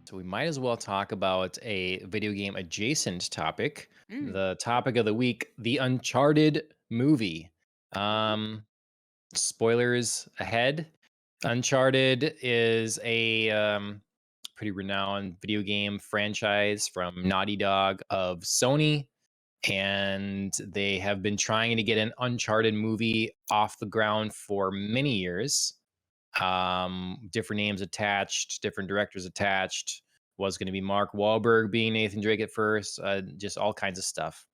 So we might as well talk about a video game adjacent topic. Mm. The topic of the week, the Uncharted movie. Ooh. Um, Spoilers ahead. Uncharted is a pretty renowned video game franchise from Naughty Dog of Sony, and they have been trying to get an Uncharted movie off the ground for many years. Different names attached, different directors attached. Was going to be Mark Wahlberg being Nathan Drake at first, just all kinds of stuff.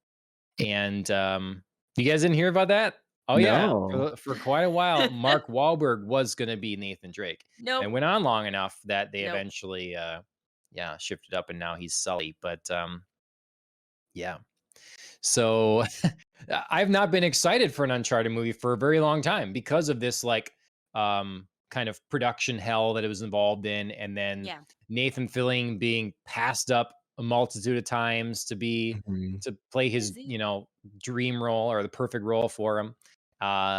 And you guys didn't hear about that? Oh yeah, No. for quite a while, Mark Wahlberg was going to be Nathan Drake, and Nope. it went on long enough that they Nope. eventually, yeah, shifted up, and now he's Sully. But yeah, so I've not been excited for an Uncharted movie for a very long time because of this kind of production hell that it was involved in, and then Yeah. Nathan Fillion being passed up a multitude of times Mhm. to play his, Is he? dream role or the perfect role for him,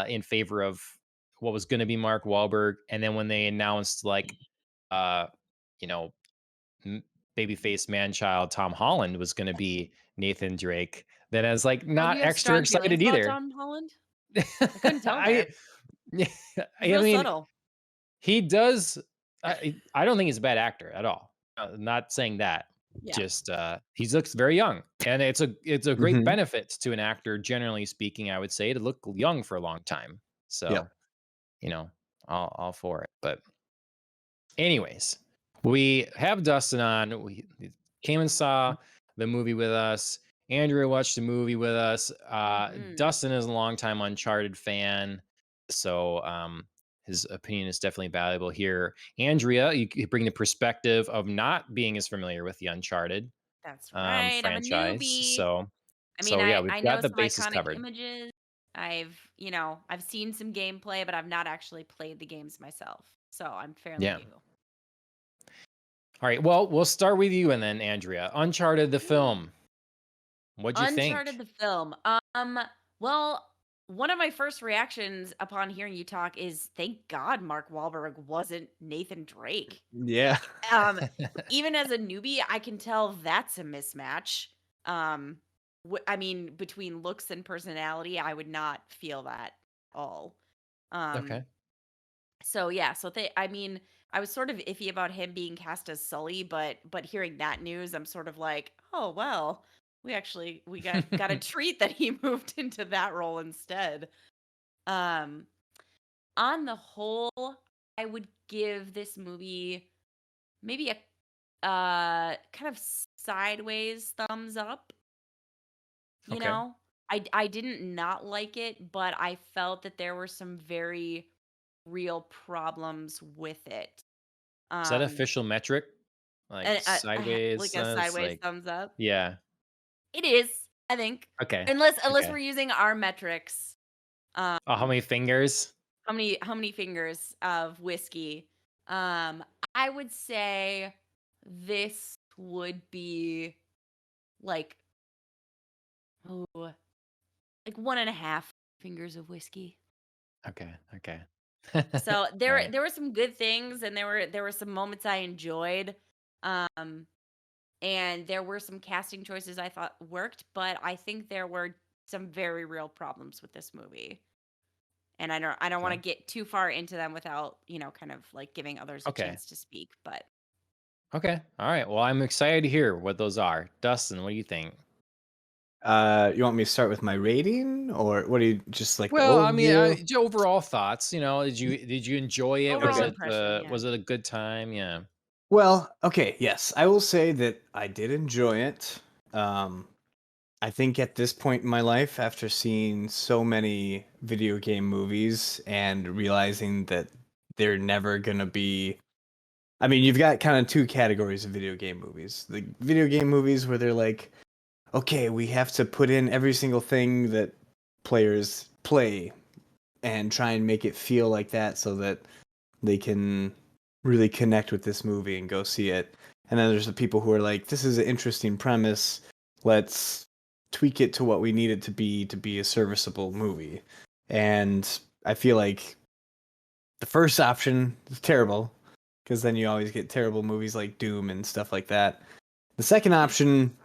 in favor of what was going to be Mark Wahlberg. And then when they announced uh, you know, m- babyface man child Tom Holland was going to be Nathan Drake, then I was like Oh, do not you have extra strong feelings excited about either. Tom Holland? I couldn't tell I there. He's I real mean, subtle. he does. I don't think he's a bad actor at all. Not saying that. Yeah. Just he looks very young, and it's a great Mhm. benefit to an actor, generally speaking. I would say to look young for a long time. Yep. So you know, all for it. But anyways, we have Dustin on. He came and saw the movie with us. Andrea watched the movie with us. Mhm. Dustin is a longtime Uncharted fan, so his opinion is definitely valuable here. Andrea, you bring the perspective of not being as familiar with the Uncharted That's right. I'm a franchise. newbie. So, I mean, so yeah, we've I got know the some bases iconic covered. images. I've seen some gameplay, but I've not actually played the games myself. So I'm fairly Yeah. new. All right. Well, we'll start with you and then Andrea. Uncharted the Ooh. film. What'd you Uncharted think? the film. Well, one of my first reactions upon hearing you talk is thank God Mark Wahlberg wasn't Nathan Drake. Yeah. Um, Even as a newbie, I can tell that's a mismatch. Um, I mean, between looks and personality, I would not feel that at all. Um, Okay. so yeah, I mean, I was sort of iffy about him being cast as Sully, but hearing that news, I'm sort of like, oh well, we got a treat that he moved into that role instead. Um, on the whole, I would give this movie maybe a kind of sideways thumbs up, you Okay. know? I didn't not like it, but I felt that there were some very real problems with it. Is that Um, official metric? Like like sideways? a sideways Like, thumbs up. yeah. It is, I think. Okay. Unless Okay. we're using our metrics. Um, Oh, how many fingers? how many fingers of whiskey? Um, I would say this would be like, oh, like 1.5 fingers of whiskey. Okay. Okay. So All there right. there were some good things, and there were some moments I enjoyed. Um, and there were some casting choices I thought worked, but I think there were some very real problems with this movie. And I don't want to Okay. get too far into them without, kind of like giving others a Okay. chance to speak, but Okay. All right. Well, I'm excited to hear what those are. Dustin, what do you think? You want me to start with my rating, or what do you just like the Well, I mean, overview? overall thoughts. Did you enjoy it? overall Okay. impression, yeah. Was it a good time? Yeah. Well, okay, yes, I will say that I did enjoy it. Um, I think at this point in my life, after seeing so many video game movies and realizing that they're never gonna be, I mean, you've got kind of two categories of video game movies. The video game movies where they're like, okay, we have to put in every single thing that players play and try and make it feel like that so that they can really connect with this movie and go see it. And then there's the people who are like, this is an interesting premise. Let's tweak it to what we need it to be a serviceable movie. And I feel like the first option is terrible. because then you always get terrible movies like Doom and stuff like that. The second option,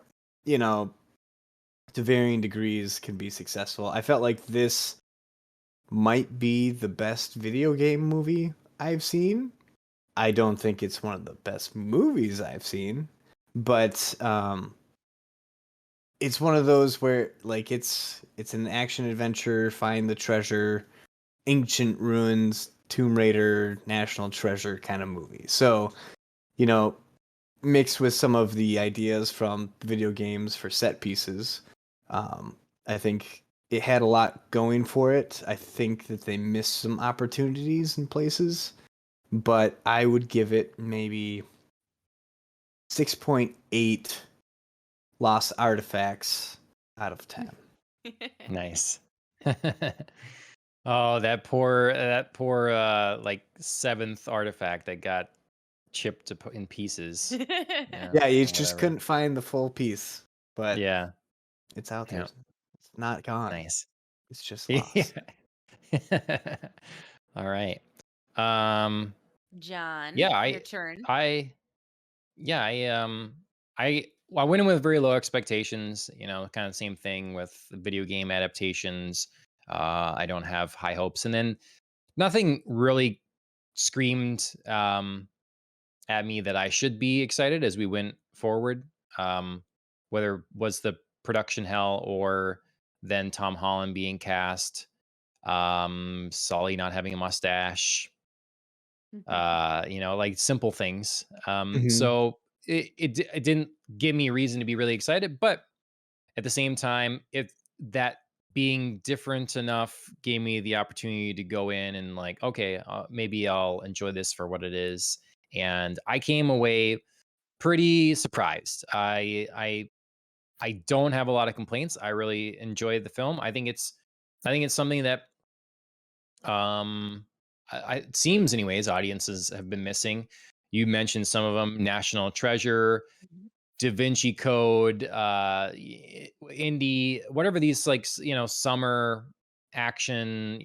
you know, to varying degrees can be successful. I felt like this might be the best video game movie I've seen. I don't think it's one of the best movies I've seen, but it's one of those where like it's an action adventure, find the treasure, ancient ruins, Tomb Raider, National Treasure kind of movie. So, you know, mixed with some of the ideas from video games for set pieces, I think it had a lot going for it. I think that they missed some opportunities in places, but I would give it maybe 6.8 lost artifacts out of 10. Nice. Oh, that poor like seventh artifact that got chipped in pieces. Yeah, Yeah, you just whatever. couldn't find the full piece, but Yeah, it's out there. yeah, It's not gone. nice. It's just Yeah. lost. All right. Um, John, yeah, your turn. I, yeah, I went in with very low expectations. Kind of same thing with video game adaptations. I don't have high hopes, and then nothing really screamed at me that I should be excited as we went forward. Um, whether was the production hell or then Tom Holland being cast, Sully not having a mustache, like simple things. Hmm. So it didn't give me a reason to be really excited, but at the same time, if that being different enough gave me the opportunity to go in and like, okay, maybe I'll enjoy this for what it is. And I came away pretty surprised. I don't have a lot of complaints. I really enjoyed the film. I think it's something that it seems anyways audiences have been missing. You mentioned some of them: National Treasure, Da Vinci Code, indie, whatever these like summer action,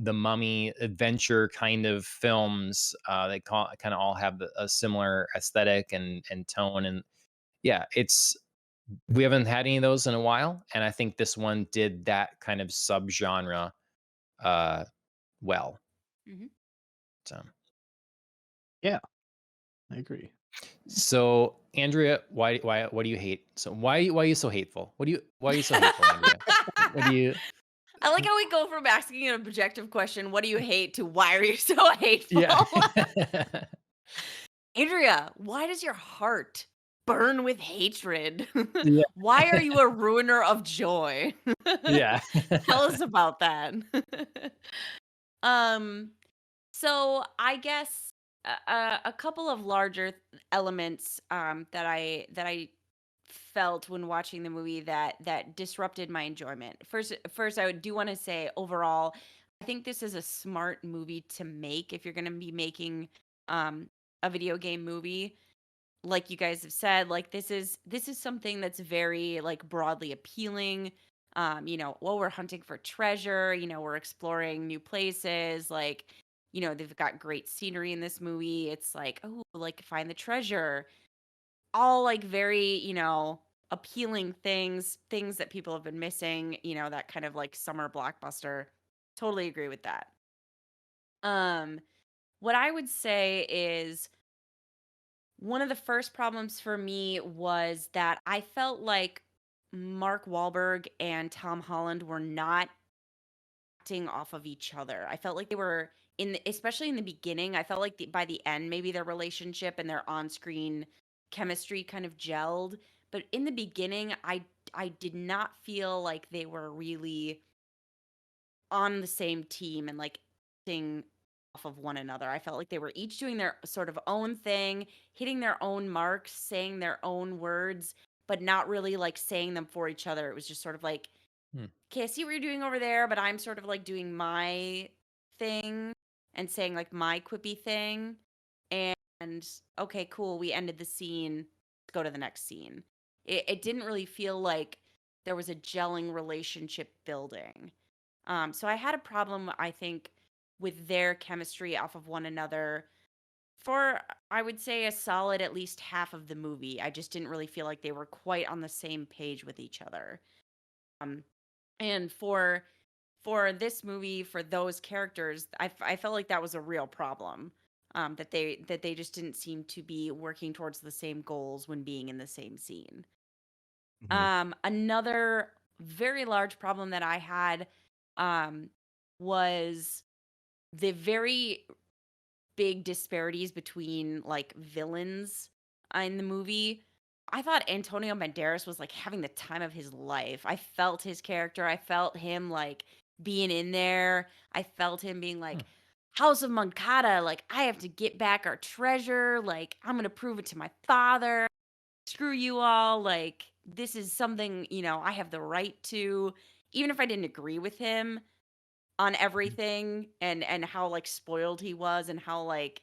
the Mummy adventure kind of films. They kind of all have a similar aesthetic and tone, and yeah, we haven't had any of those in a while, and I think this one did that kind of subgenre uh, well. Mhm. So, Yeah, I agree. so Andrea, why what do you hate? So why are you so hateful? Why are you so hateful, Andrea? What do you? I like how we go from asking an objective question, what do you hate, to why are you so hateful? Yeah. Andrea, why does your heart burn with hatred? Yeah. Why are you a ruiner of joy? Yeah. Tell us about that. um, so I guess a couple of larger elements that I felt when watching the movie that disrupted my enjoyment. First, I do want to say overall, I think this is a smart movie to make if you're going to be making um, a video game movie. Like you guys have said, like this is something that's very like broadly appealing. Well, we're hunting for treasure, we're exploring new places, like, they've got great scenery in this movie. It's like, oh, like find the treasure. All like very, appealing things that people have been missing, that kind of like summer blockbuster. Totally agree with that. Um, what I would say is one of the first problems for me was that I felt like Mark Wahlberg and Tom Holland were not acting off of each other. I felt like they were especially in the beginning. I felt like by the end, maybe their relationship and their on-screen chemistry kind of gelled. But in the beginning, I did not feel like they were really on the same team and like acting off of one another. I felt like they were each doing their sort of own thing, hitting their own marks, saying their own words, but not really like saying them for each other. It was just sort of like, Hmm. okay, I see what you're doing over there, but I'm sort of like doing my thing and saying like my quippy thing. And okay, cool. We ended the scene. Let's go to the next scene. It didn't really feel like there was a gelling relationship building. So I had a problem, I think, with their chemistry off of one another For I would say a solid at least half of the movie, I just didn't really feel like they were quite on the same page with each other. Um, and for this movie, for those characters, I felt like that was a real problem. That they just didn't seem to be working towards the same goals when being in the same scene. Hmm. Another very large problem that I had um, was the very big disparities between like villains in the movie. I thought Antonio Banderas was like having the time of his life. I felt his character. I felt him like being in there. I felt him being Hmm. like, House of Moncada, like, I have to get back our treasure. Like, I'm going to prove it to my father. Screw you all. Like, this is something, I have the right to. Even if I didn't agree with him on everything and how like spoiled he was and how like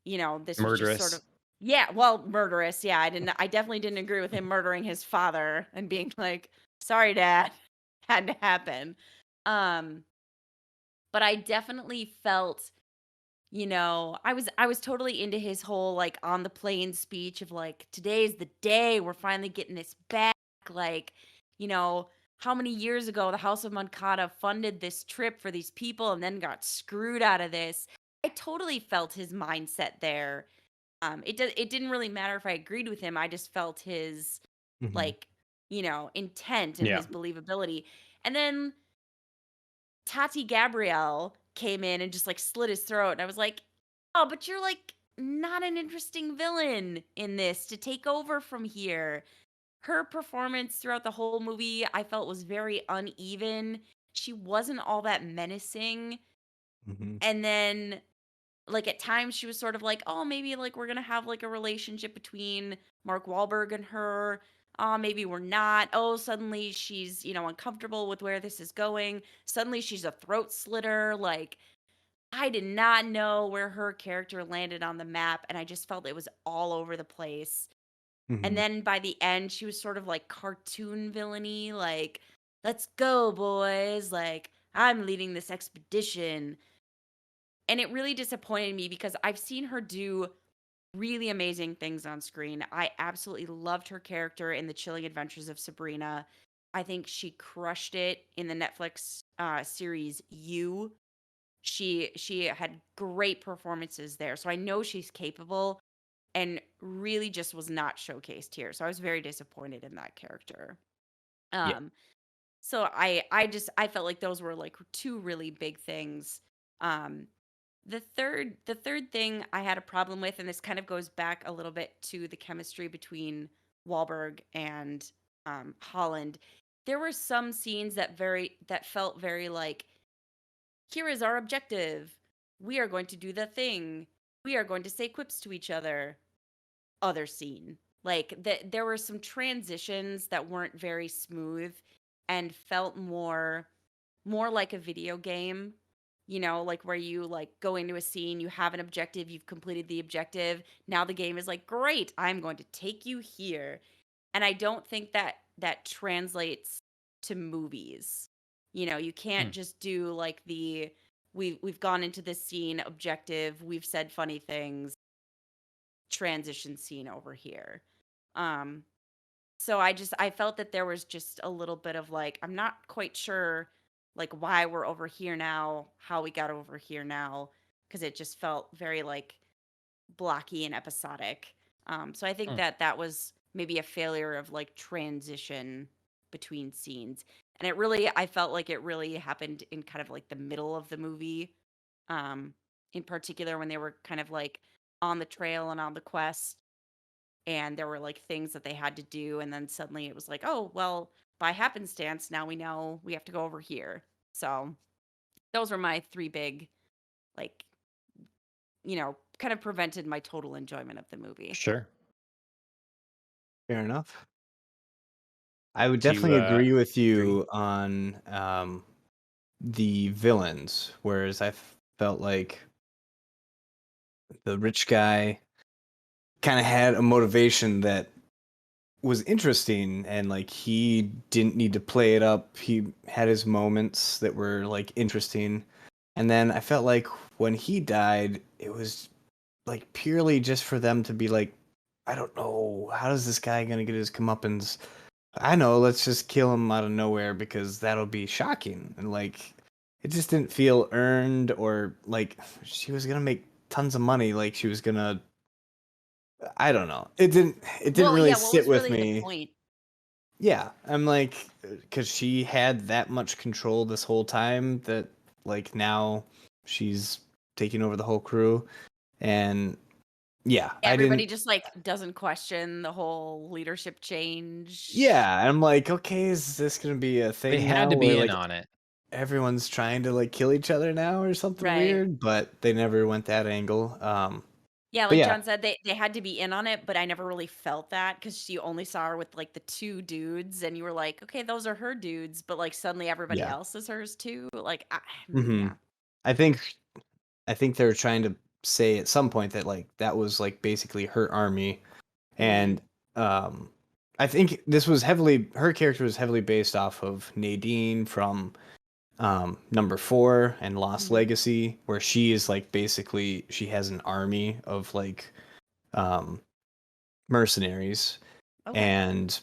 this was just sort of Murderous. yeah, well, murderous. Yeah, I definitely didn't agree with him murdering his father and being like, "Sorry, dad." Had to happen. Um, but I definitely felt, I was totally into his whole like on the plane speech of like, "Today's the day. We're finally getting this back." Like, you know, how many years ago the House of Moncada funded this trip for these people and then got screwed out of this. I totally felt his mindset there. It didn't really matter if I agreed with him. I just felt his Hmm. like, intent and Yeah. his believability. And then Tati Gabrielle came in and just like slit his throat. And I was like, oh, but you're like not an interesting villain in this to take over from here. Her performance throughout the whole movie, I felt was very uneven. She wasn't all that menacing. Hmm. And then like at times she was sort of like, oh, maybe like we're gonna have like a relationship between Mark Wahlberg and her. Maybe we're not. Oh, suddenly she's, uncomfortable with where this is going. Suddenly she's a throat slitter. Like, I did not know where her character landed on the map, and I just felt it was all over the place. And Hmm. then by the end, she was sort of like cartoon villainy, like, let's go, boys. Like, I'm leading this expedition. And it really disappointed me because I've seen her do really amazing things on screen. I absolutely loved her character in The Chilling Adventures of Sabrina. I think she crushed it in the Netflix series You. She had great performances there. So I know she's capable and really just was not showcased here. So I was very disappointed in that character. Yeah. Um so I felt like those were like two really big things. Um the third thing I had a problem with, and this kind of goes back a little bit to the chemistry between Wahlberg and Holland. There were some scenes that felt very like, here is our objective. We are going to do the thing. We are going to say quips to each other. Other scene. Like there were some transitions that weren't very smooth and felt more like a video game, like where you like go into a scene, you have an objective, you've completed the objective. Now the game is like, "Great, I'm going to take you here." And I don't think that translates to movies. You can't Hmm. just do like the we've gone into this scene objective, we've said funny things, transition scene over here. Um so I felt that there was just a little bit of like, I'm not quite sure like why we're over here now, how we got over here now, because it just felt very like blocky and episodic. So I think Hmm. that was maybe a failure of like transition between scenes. And I felt like it really happened in kind of like the middle of the movie. Um, in particular when they were kind of like on the trail and on the quest and there were like things that they had to do and then suddenly it was like, oh well, by happenstance now we know we have to go over here. So those were my three big, like, kind of prevented my total enjoyment of the movie. Sure. Fair enough. I would To definitely agree with agree. you on the villains, whereas felt like the rich guy kind of had a motivation that was interesting, and like he didn't need to play it up. He had his moments that were like interesting. And then I felt like when he died, it was like purely just for them to be like, I don't know, how is this guy gonna get his comeuppance? I know, let's just kill him out of nowhere because that'll be shocking. And like, it just didn't feel earned, or like she was gonna make tons of money, like she was gonna. I don't know. It didn't Well, really yeah, what sit was with really the me. point? Yeah, I'm like, because she had that much control this whole time that like now she's taking over the whole crew, and yeah, I Everybody didn't. just like doesn't question the whole leadership change. Yeah, I'm like, okay, is this gonna be a They thing had now to where be in like on it. everyone's trying to like kill each other now or something Right. weird? But they never went that angle. Yeah, But like yeah, John said, they had to be in on it, but I never really felt that because you only saw her with like the two dudes, and you were like, okay, those are her dudes, but like suddenly everybody yeah. else is hers too. Like, hmm yeah. I think I think they're trying to say at some point that like that was like basically her army, Hmm. and um, I think this was heavily her character was heavily based off of Nadine from number 4 and Lost Hmm. Legacy, where she is like basically she has an army of like um mercenaries, Okay, and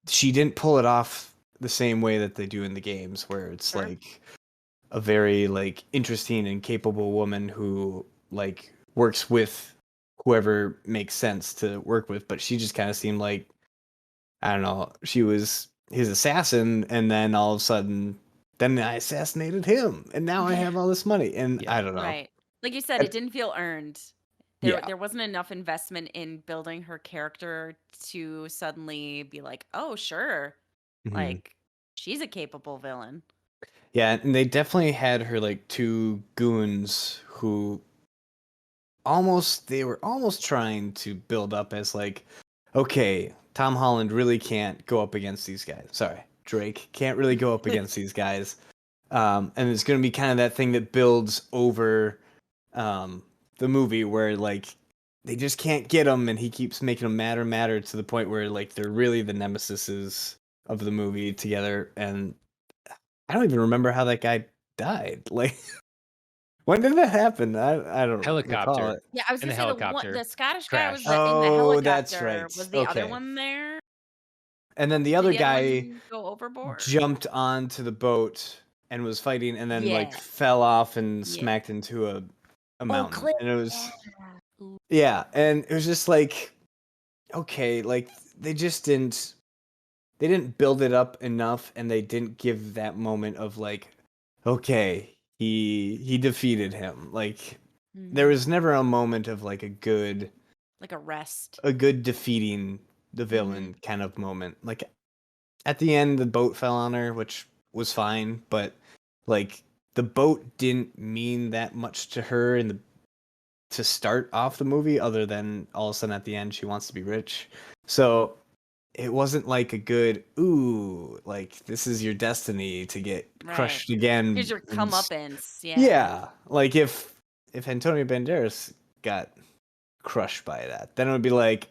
she didn't pull it off the same way that they do in the games, where it's sure. like a very like interesting and capable woman who like works with whoever makes sense to work with, but she just kind of seemed like, I don't know, she was his assassin, and then all of a sudden then I assassinated him and now I Yeah. have all this money, and Yeah. I don't know. Right. Like you said, Uh, it didn't feel earned. yeah. There wasn't enough investment in building her character to suddenly be like, "Oh, sure. Mhm. Like she's a capable villain." Yeah, and they definitely had her like two goons who they were almost trying to build up as like, okay, Tom Holland really can't go up against these guys. Sorry, Drake can't really go up against these guys. And it's going to be kind of that thing that builds over um, the movie where like they just can't get him, and he keeps making them madder to the point where like they're really the nemesises of the movie together. And I don't even remember how that guy died. Like, when did that happen? I don't recall Helicopter. it. Yeah, I was In gonna the say the helicopter Scottish guy was crash. in the Oh, that's helicopter. right. Was the other Okay. one there? And then the Did other the other guy one go overboard? jumped onto the boat and was fighting, and then like Yeah. fell off and Yeah. smacked into a Oh, mountain. Cliff. And it Yeah. was, Ooh. yeah, and it was just like, okay, like they just didn't build it up enough, and they didn't give that moment of like, okay, he defeated him. Like there Mhm. was never a moment of like Like a rest. a good defeating the Mhm. villain kind of moment. Like at the end, the boat fell on her, which was fine, but like the boat didn't mean that much to her in the to start off the movie, other than all of a sudden at the end she wants to be rich. So it wasn't like a good ooh, like this is your destiny to get Right. crushed again. Here's your comeuppance. Yeah. Yeah, like if Antonio Banderas got crushed by that, then it would be like,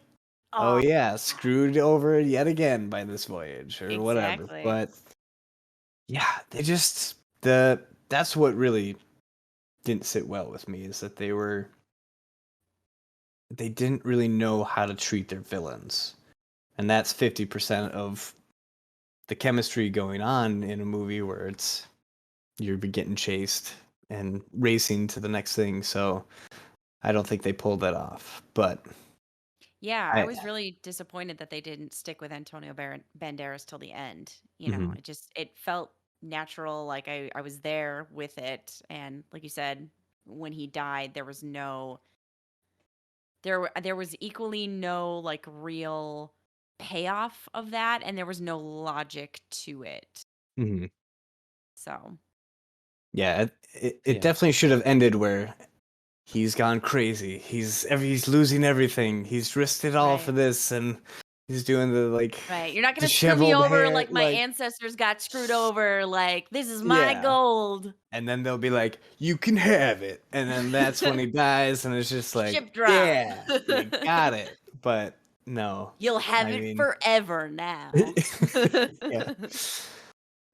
oh Oh, yeah, screwed over yet again by this voyage or whatever. exactly. But yeah, they just that's what really didn't sit well with me, is that they didn't really know how to treat their villains. And that's 50% of the chemistry going on in a movie where it's you're getting chased and racing to the next thing. So I don't think they pulled that off. But Yeah, I I was really disappointed that they didn't stick with Antonio Banderas till the end. mhm, It felt natural, like I was there with it, and like you said, when he died, there was equally no like real payoff of that, and there was no logic to it. mhm. So, Yeah, it Yeah. definitely should have ended where he's gone crazy. He's losing everything. He's risked it all for right. this, and he's doing the like Right. You're not gonna screw me disheveled over hair, like my like ancestors got screwed over. Like, this is my yeah. gold. And then they'll be like, "You can have it," and then that's when he dies, and it's just like, Ship drop. "Yeah, you got it." But no, You'll have I it mean, forever now. yeah,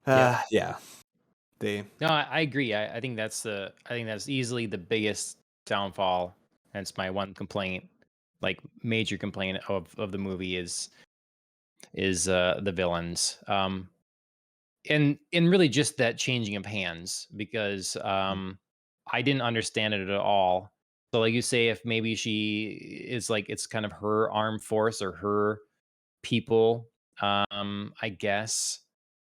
Yeah. yeah. They No, I agree. I think that's easily the biggest downfall. That's my one complaint, like major complaint of the movie is the villains. And really just that changing of hands because I didn't understand it at all. So like you say, if maybe she is like it's kind of her armed force or her people, I guess.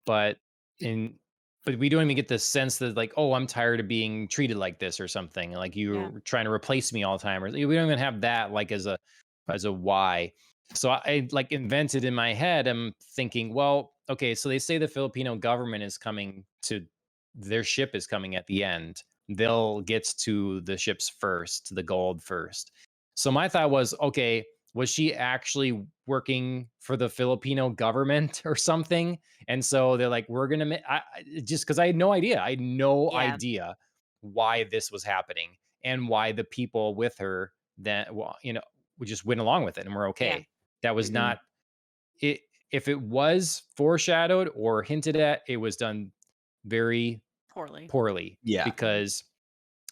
But in but we don't even get the sense that like, oh, I'm tired of being treated like this or something. Like Yeah. you're trying to replace me all the time. Or we don't even have that like as a why. So I like invented in my head. I'm thinking, well, okay, so they say the Filipino government is coming to their ship is coming at the end. They'll get to the ships first, to the gold first. So my thought was, okay, was she actually working for the Filipino government or something? And so they're like, we're gonna just because I had no idea. I had no Yeah. idea why this was happening and why the people with her then, well, we just went along with it and we're Yeah. okay. That was Hmm. not it. If it was foreshadowed or hinted at, it was done very Poorly. poorly Yeah. Mhm. because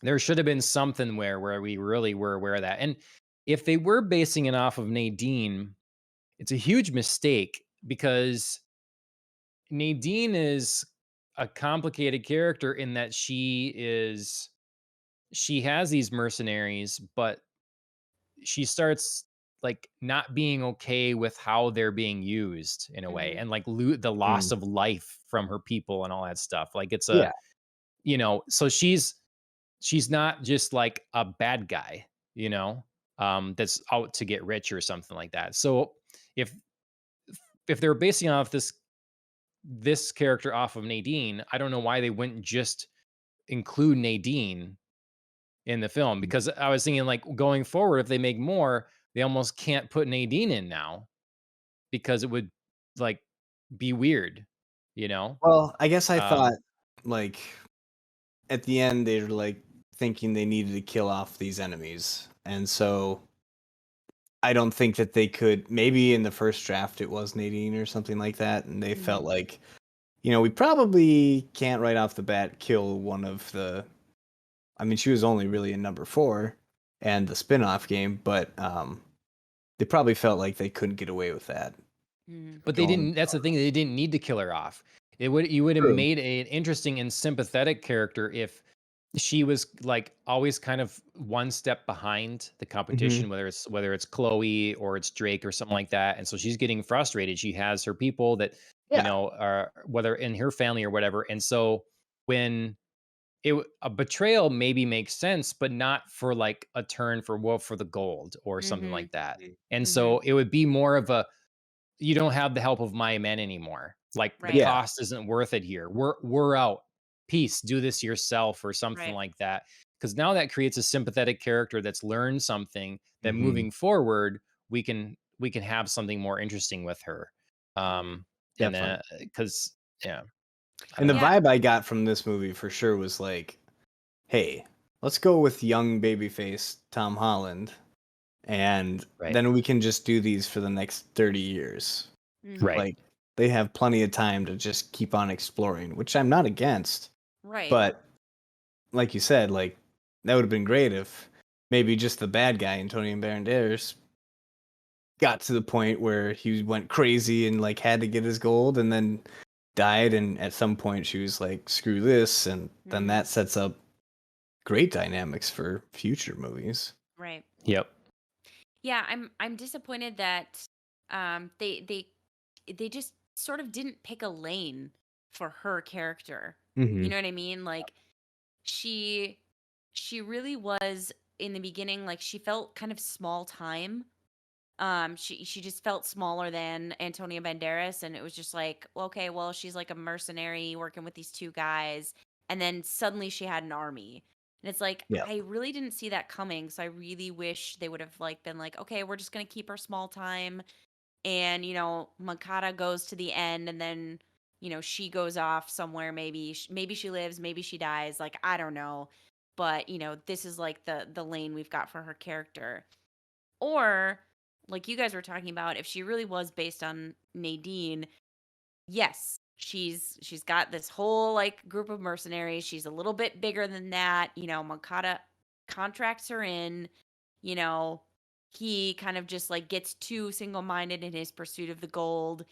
there should have been something where we really were aware of that. And if they were basing it off of Nadine, it's a huge mistake because Nadine is a complicated character in that she has these mercenaries, but she starts like not being okay with how they're being used in a way Mhm. and like the loss Mm. of life from her people and all that stuff. Like it's a Yeah. so she's not just like a bad guy, that's out to get rich or something like that. So if if they're basing off this character off of Nadine, I don't know why they wouldn't just include Nadine in the film because I was thinking like going forward, if they make more, they almost can't put Nadine in now because it would like be weird, you know? Well, I guess I thought, Um, like, at the end, they were, like, thinking they needed to kill off these enemies, and so I don't think that they could maybe in the first draft, it was Nadine or something like that, and they felt Mhm. like, we probably can't right off the bat kill one of the I mean, she was only really in number 4 and the spin-off game, but, they probably felt like they couldn't get away with that Mhm. But they going didn't that's the thing, they didn't need to kill her off. You would have True. made an interesting and sympathetic character if she was, like, always kind of one step behind the Mhm. competition, whether it's Chloe or it's Drake or something like that, and so she's getting frustrated. She has her people that, Yeah. are whether in her family or whatever, and so when a betrayal maybe makes sense, but not for, like, a turn for for the gold or something Mhm. like that, and Mhm. so it would be more of a you don't have the help of my men anymore. Like the Right. Yeah. cost isn't worth it here. We're out. Peace. Do this yourself or something Right. like that. Because now that creates a sympathetic character that's learned something that Mhm. moving forward we can have something more interesting with her. And Definitely. because yeah, I And don't the know. Yeah. vibe I got from this movie for sure was like, "Hey, let's go with young babyface Tom Holland, and Right. then we can just do these for the next 30 years." Mhm. Right. Like, they have plenty of time to just keep on exploring, which I'm not against, Right. but like you said, like, that would've been great if maybe just the bad guy, Antonio Banderas, got to the point where he went crazy and, like, had to get his gold and then died, and at some point she was like, "Screw this," and then Mhm. that sets up great dynamics for future movies. Right. Yep. Yeah, I'm disappointed that they just sort of didn't pick a lane for her character. You Mhm. know what I mean? Like she she really was in the beginning like she felt kind of small time. She just felt smaller than Antonio Banderas, and it was just like, well, okay, well, she's like a mercenary working with these two guys, and then suddenly she had an army, and it's like Yeah. I really didn't see that coming. So I really wish they would have like been like, okay, we're just gonna keep her small time, and Makata goes to the end, and then she goes off somewhere. Maybe she lives, maybe she dies. Like I don't know, but this is like the lane we've got for her character. Or, like you guys were talking about, if she really was based on Nadine, yes, she's got this whole like group of mercenaries. She's a little bit bigger than that. Mankata contracts her in, you know, he kind of just like gets too single-minded in his pursuit of the gold,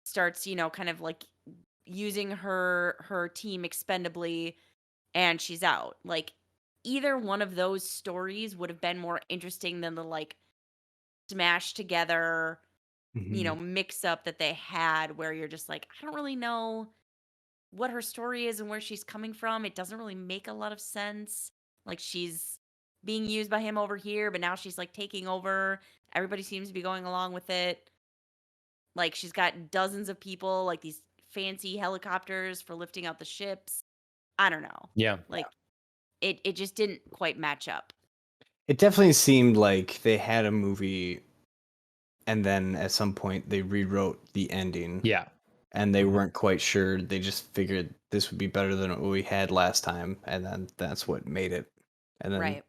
starts, kind of like using her team expendably, and she's out. Like either one of those stories would have been more interesting than the like smash together, Hmm. mix up that they had where you're just like, I don't really know what her story is and where she's coming from. It doesn't really make a lot of sense. Like she's being used by him over here, but now she's like taking over. Everybody seems to be going along with it. Like she's got dozens of people, like these fancy helicopters for lifting out the ships. I don't know. Yeah. Like it just didn't quite match up. It definitely seemed like they had a movie, and then at some point they rewrote the ending, Yeah. and they Mhm. weren't quite sure. They just figured this would be better than what we had last time, and then that's what made it. And then Right.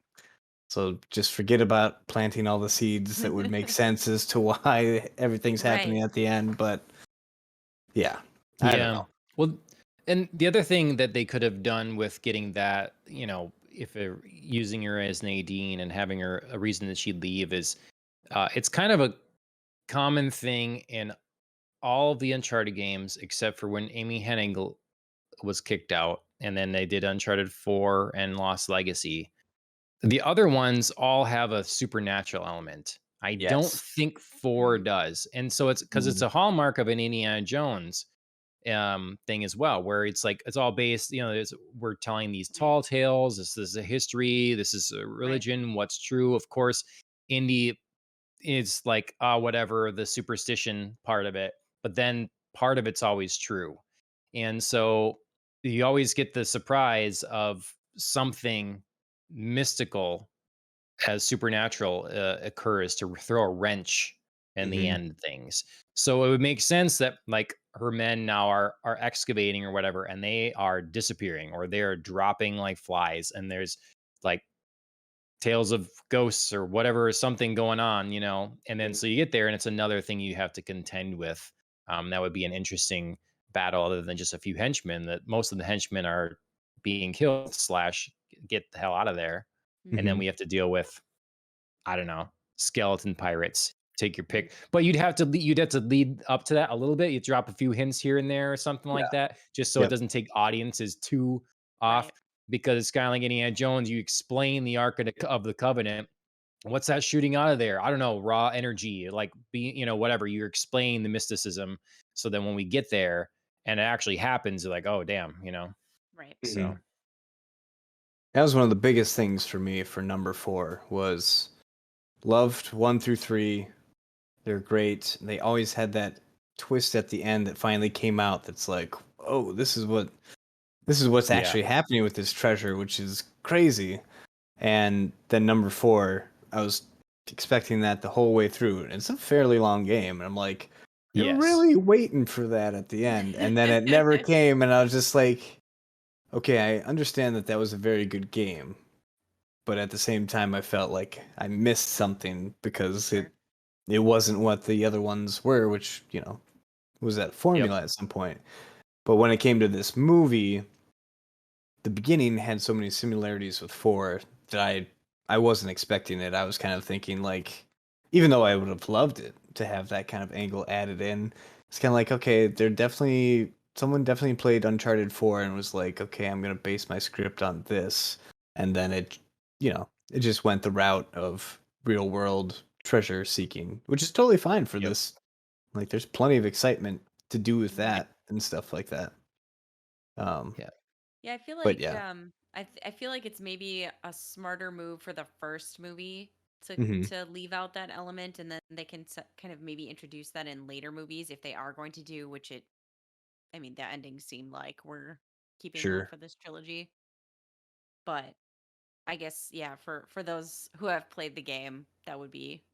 so just forget about planting all the seeds that would make sense as to why everything's Right. happening at the end. But yeah, I don't Yeah. know. Well, and the other thing that they could have done with getting that, if they're using her as Nadine and having her a reason that she'd leave is, it's kind of a common thing in all of the Uncharted games, except for when Amy Hennig was kicked out, and then they did Uncharted 4 and Lost Legacy. The other ones all have a supernatural element. I don't Yes. think 4 Mm, does. And so it's because it's Mhm. a hallmark of an Indiana Jones thing as well, where it's like it's all based, we're telling these right. tall tales. This is a history, this is a Right. religion, what's true. Of course, Indy is like whatever the superstition part of it, but then part of it's always true. And so you always get the surprise of something mystical as supernatural occurs to throw a wrench in the Mhm. end things. So it would make sense that like her men now are excavating or whatever, and they are disappearing or they are dropping like flies, and there's like tales of ghosts or whatever, something going on, and then Mhm. so you get there and it's another thing you have to contend with. That would be an interesting battle other than just a few henchmen, that most of the henchmen are being killed slash get the hell out of there. And then Mhm. we have to deal with, I don't know, skeleton pirates. Take your Mm, pick. But you'd have to lead up to that a little bit. You drop a few hints here and there or something Yeah. like that, just so it Yep. doesn't take audiences too off. right. Because it's kind of like Indiana Jones, you explain the Ark of the Covenant. What's that shooting out of there? I don't know, raw energy, like whatever. You explain the mysticism, so then when we get there and it actually happens, you're like, oh damn. Right. Mhm. So That was one of the biggest things for me for number 4 was loved 1 through 3. They're great. They always had that twist at the end that finally came out that's like, "Oh, this is what's yeah, actually happening with this treasure," which is crazy. And then number 4, I was expecting that the whole way through. And it's a fairly long game, and I'm like, "You're yes, really waiting for that at the end." And then it never came, and I was just like, "Okay, I understand that that was a very good game." But at the same time, I felt like I missed something because it Sure. it wasn't what the other ones were, which, was that yep, formula at some point. But when it came to this movie, the beginning had so many similarities with 4 that I wasn't expecting it. I was kind of thinking like, even though I would have loved it to have that kind of angle added in, it's kind of like, okay, someone definitely played Uncharted 4 and was like, okay, I'm gonna base my script on this, and then it just went the route of real world treasure seeking, which is totally fine for yep, this. Like, there's plenty of excitement to do with Right. that and stuff like that. Um, yeah, Yeah, I feel but like yeah. I feel like it's maybe a smarter move for the first movie to Hmm. leave out that element, and then they can kind of maybe introduce that in later movies if they are going to do, which it I mean the endings seem like we're keeping that Sure. for this trilogy. But I guess yeah, for those who have played the game, that would be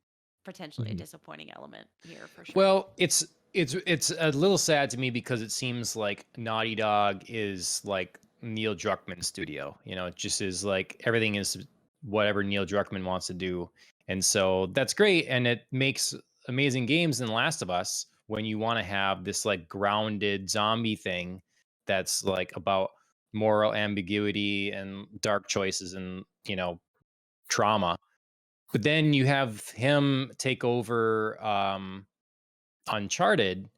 potentially a Mhm. disappointing element here for sure. well, it's a little sad to me because it seems like Naughty Dog is like Neil Druckmann's studio. It just is like everything is whatever Neil Druckmann wants to do, and so that's great, and it makes amazing games in Last of Us when you want to have this like grounded zombie thing that's like about moral ambiguity and dark choices and trauma. But then you have him take over Uncharted,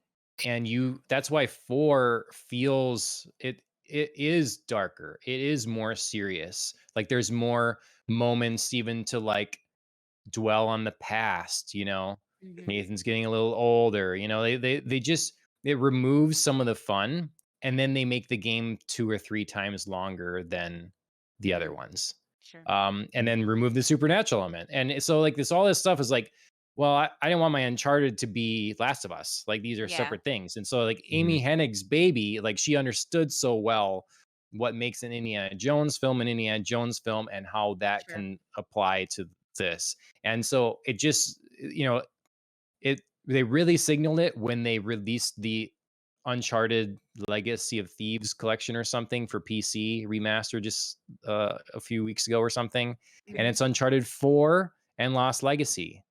and that's why 4 feels it is darker. It is more serious. Like there's more moments even to like dwell on the past, you know. Mhm. Nathan's getting a little older, you know. They just it removes some of the fun, and then they make the game 2 or 3 times longer than the other Mm. ones. Sure. And then remove the supernatural element. And so like all this stuff is like, well, I didn't want my Uncharted to be Last of Us. Like these are Yeah. separate things. And so like Mhm. Amy Hennig's baby, like she understood so well what makes an Indiana Jones film an Indiana Jones film and how that Sure. can apply to this. And so it just, it they really signaled it when they released the Uncharted Legacy of Thieves collection or something for PC remaster just a few weeks ago or something. And Mhm. it's Uncharted 4 and Lost Legacy.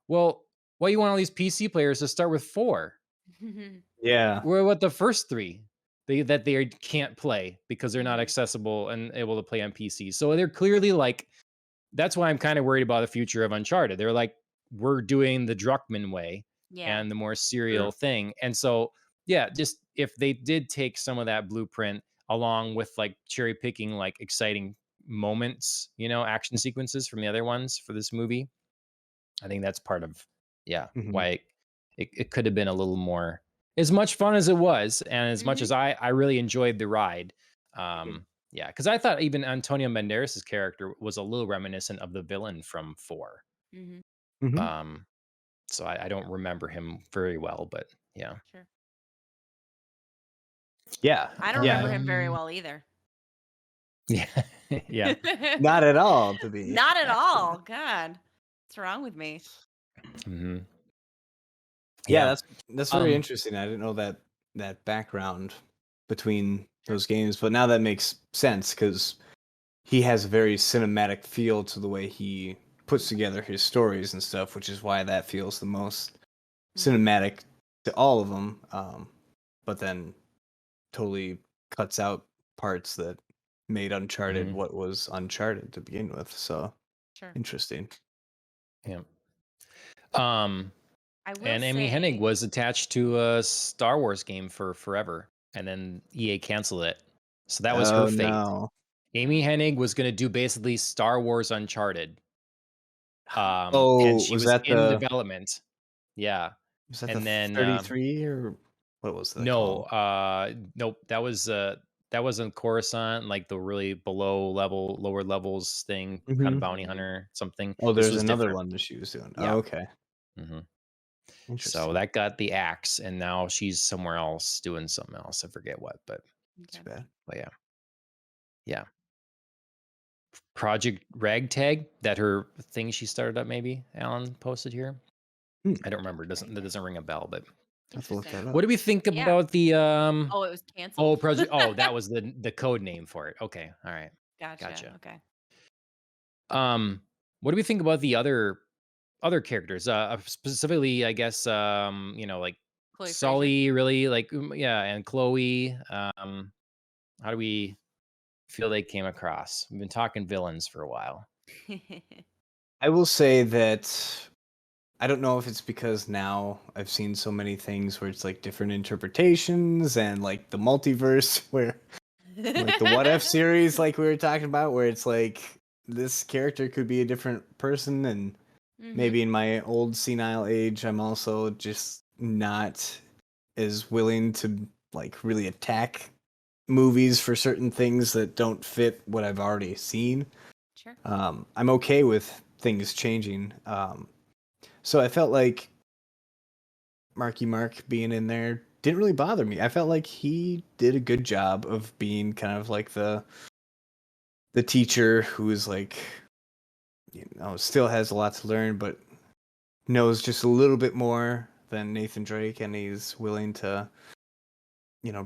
Well, why you want all these PC players to start with 4? Yeah. What about the first 3? They can't play because they're not Mhm. accessible and able to play on PC. So they're clearly like that's why I'm kind of worried about the future of Uncharted. They're like, we're doing the Druckmann way Yeah. and the more Sure. serial thing. And so, yeah, just if they did take some of that blueprint along with like cherry picking like exciting moments, you know, action sequences from the other ones for this movie, I think that's part of, yeah, Mhm. why it could have been a little more as much fun as it was, and as much Mhm. as I really enjoyed the ride. Mhm. Yeah, because I thought even Antonio Banderas' character was a little reminiscent of the villain from 4. Mhm. Mhm. Um, so I don't remember him very well, but yeah. Sure. Yeah. I don't remember Yeah. him very Um, well either. yeah, yeah, Not at all, to be Not at accurate. all. God. What's wrong with me? hmm Yeah, yeah. that's very Um, interesting. I didn't know that background between Sure. those games, but now that makes sense because he has a very cinematic feel to the way he puts together his stories and stuff, which is why that feels the most Mhm. cinematic to all of them. But then totally cuts out parts that made Uncharted mhm, what was Uncharted to begin with. So Sure. interesting. yeah. Um, I will And Amy Hennig say, was attached to a Star Wars game for forever, and then EA canceled it. So that was her Oh fate. no. Amy oh, Hennig was going to do basically Star Wars Uncharted, and Oh, she was in development. Yeah, was that the and then 33 or what was that no, called? nope, that was in Coruscant, like the really lower levels thing, kind of Mhm. bounty mhm. hunter something. Oh, This there's was another different. one that she was doing. Oh, Yeah. okay. hmm So Interesting. that got the axe, and now she's somewhere else doing something else. I forget what, Too Okay. bad. yeah, yeah. Project Ragtag, that her thing she started up. Maybe Alan posted here. Hmm. I don't remember. Okay. That doesn't ring a bell. But I have to look Interesting. that what up. do we think Yeah. about the Oh, it was Oh, canceled? Project? Oh, that was the code name for it. Okay, all right, Gotcha. gotcha. Okay. What do we think about the other characters? Specifically, I guess like Chloe Fraser. Sully, really, like yeah, and Chloe. How do we feel they came across? We've been talking villains for a while. I will say that I don't know if it's because now I've seen so many things where it's like different interpretations and like the multiverse where like the What If series like we were talking about where it's like this character could be a different person and Mhm. maybe in my old senile age I'm also just not as willing to like really attack movies for certain things that don't fit what I've already seen. Sure. I'm okay with things changing. So I felt like Marky Mark being in there didn't really bother me. I felt like he did a good job of being kind of like the teacher who is like, still has a lot to learn, but knows just a little bit more than Nathan Drake, and he's willing to,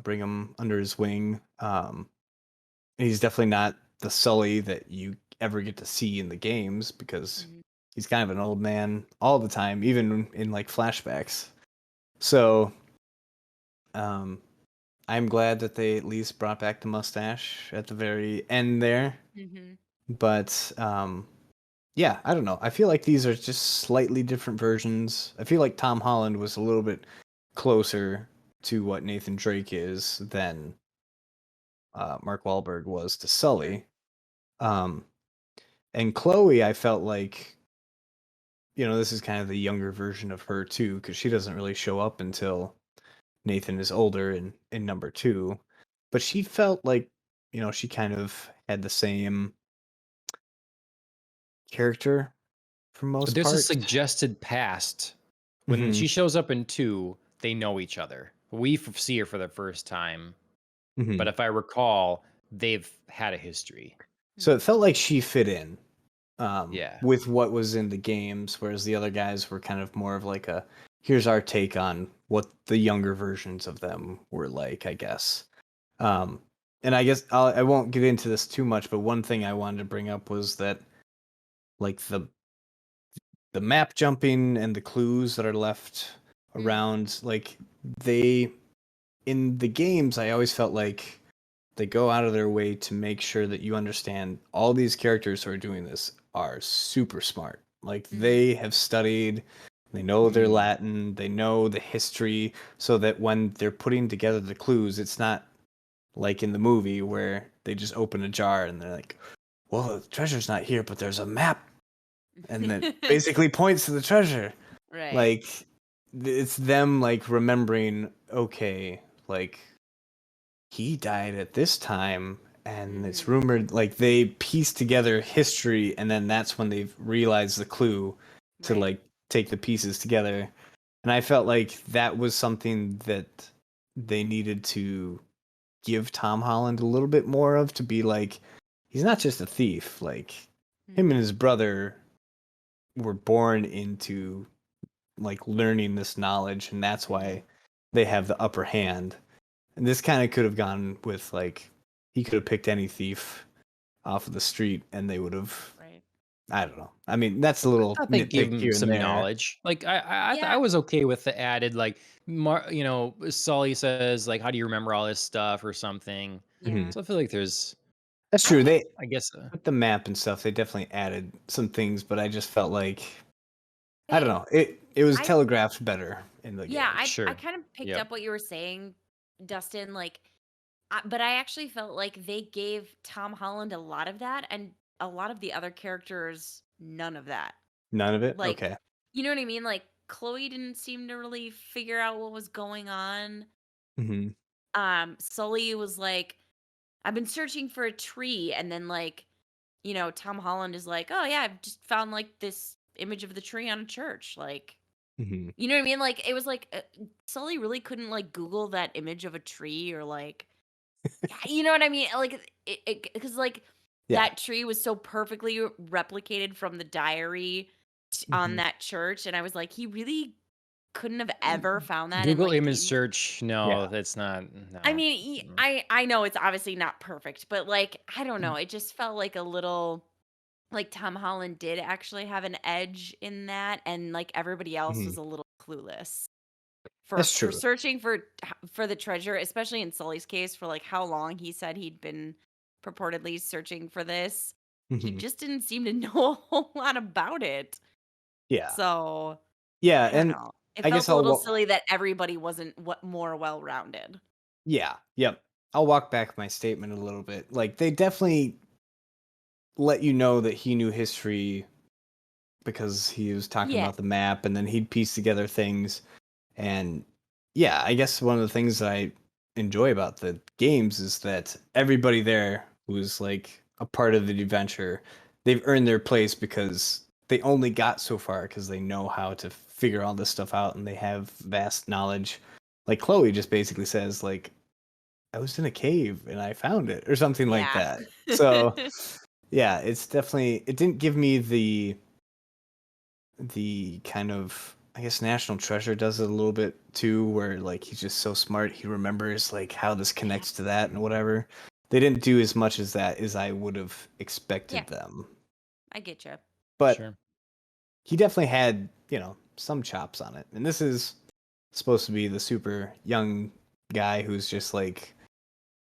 bring him under his wing. He's definitely not the Sully that you ever get to see in the games because Mhm. he's kind of an old man all the time, even in like flashbacks. So, um, I'm glad that they at least brought back the mustache at the very end there. Mhm. But yeah, I don't know. I feel like these are just slightly different versions. I feel like Tom Holland was a little bit closer to what Nathan Drake is than Mark Wahlberg was to Sure. Sully. Um, and Chloe, I felt like, this is kind of the younger version of her too, because she doesn't really show up until Nathan is older in number two. But she felt like, she kind of had the same character for But most there's a part. suggested past. When Hmm. she shows up in 2, they know each other. We see her for the first time, Hmm. but if I recall, they've had a history. So Mhm. it felt like she fit in Yeah. with what was in the games, whereas the other guys were kind of more of like a here's our take on what the younger versions of them were like, I guess. Um, and I guess I won't get into this too much, but one thing I wanted to bring up was that like the map jumping and the clues that are left Mm. around, like they in the games, I always felt like they go out of their way to make sure that you understand all these characters who are doing this are super smart. Like Mhm. they have studied, they know their Mm. Latin, they know the history, so that when they're putting together the clues, it's not like in the movie where they just open a jar and they're like, well, the treasure's not here, but there's a map. And that basically points to the treasure. Right. Like, it's them, like, remembering, okay, like, he died at this time and it's Mhm. rumored like they piece together history and then that's when they've realized the clue to Right. like take the pieces together, and I felt like that was something that they needed to give Tom Holland a little bit more of, to be like he's not just a thief. Like him and Mhm. his brother were born into like learning this knowledge, and that's Mhm. why they have the upper hand. And this kind of could have gone with like he could have picked any thief off of the street and they would have, Right. I don't know. I mean, that's a little Thought they gave nitpick him here and some there. knowledge. Like I Yeah. was okay with the added like Sully says like how do you remember all this stuff or something. Hmm. Yeah. So I feel like there's That's true. I They I guess with the map and stuff, they definitely added some things, but I just felt like I don't I know. It was I telegraphed better in the yeah, games. I sure. kind of picked Yep. up what you were saying, Dustin, like but I actually felt like they gave Tom Holland a lot of that and a lot of the other characters none of that. None of it. Like, Okay. you know what I mean? Like Chloe didn't seem to really figure out what was going on. Hmm. Sully was like, I've been searching for a tree, and then like, Tom Holland is like, oh yeah, I've just found like this image of the tree on a church. Like, Hmm. you know what I mean? Like, it was like Sully really couldn't like Google that image of a tree or like, yeah, you know what I mean? Like, because like Yeah. that tree was so perfectly replicated from the diary on Hmm. that church, and I was like, he really couldn't have ever found that in Google like image the search. No, Yeah. that's not I no. mean, Mm. I know it's obviously not perfect, but like I don't know, Mm. it just felt like a little like Tom Holland did actually have an edge in that, and like everybody else Hmm. was a little clueless That's for true. searching for the treasure, especially in Sully's case for like how long he said he'd been purportedly searching for this. He Hmm. just didn't seem to know a whole lot about it. Yeah. So Yeah, I don't and know. It I felt guess a I'll little silly that everybody wasn't more well rounded. yeah, yep. I'll walk back my statement a little bit. Like they definitely let you know that he knew history because he was talking Yeah. about the map and then he'd piece together things. And yeah, I guess one of the things that I enjoy about the games is that everybody there who's like a part of the adventure, they've earned their place because they only got so far because they know how to figure all this stuff out and they have vast knowledge. Like Chloe just basically says like I was in a cave and I found it or something like Yeah. that. So yeah, it's definitely it didn't give me the kind of I guess National Treasure does it a little bit too, where like he's just so smart he remembers like how this Yeah. connects to that and whatever. They didn't do as much as that as I would have Yeah, expected them. I get you. But Sure. he definitely had, some chops on it. And this is supposed to be the super young guy who's just like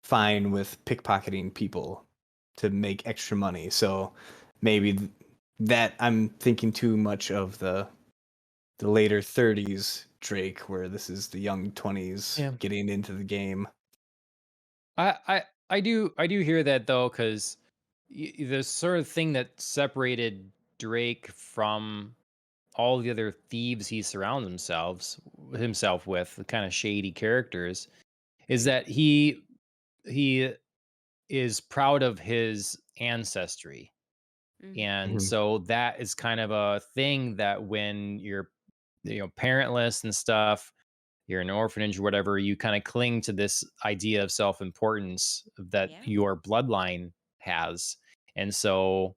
fine with pickpocketing people to make extra money. So maybe that I'm thinking too much of the later 30s Drake, where this is the young 20s Yeah. getting into the game. I do hear that though, because the sort of thing that separated Drake from all the other thieves he surrounds himself with, the kind of shady characters, is that he is proud of his ancestry. Mhm. And Mhm. so that is kind of a thing that when you're, parentless and stuff, you're in an orphanage or whatever, you kind of cling to this idea of self-importance that Yeah. your bloodline has. And so,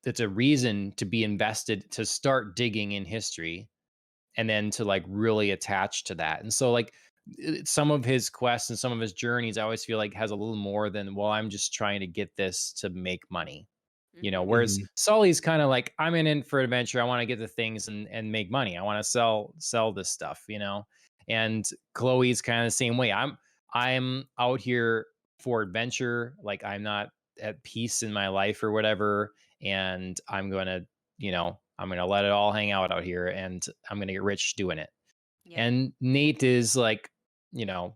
it's a reason to be invested, to start digging in history, and then to like really attach to that. And so like some of his quests and some of his journeys, I always feel like has a little more than, well, I'm just trying to get this to make money. Mhm. Whereas Mhm. Sully's kind of like, I'm in for adventure. I want to get the things and make money. I want to sell this stuff, And Chloe's kind of the same way. I'm out here for adventure. Like I'm not at peace in my life or whatever. And I'm gonna let it all hang out here and I'm gonna get rich doing it. Yep. And Nate is like, you know,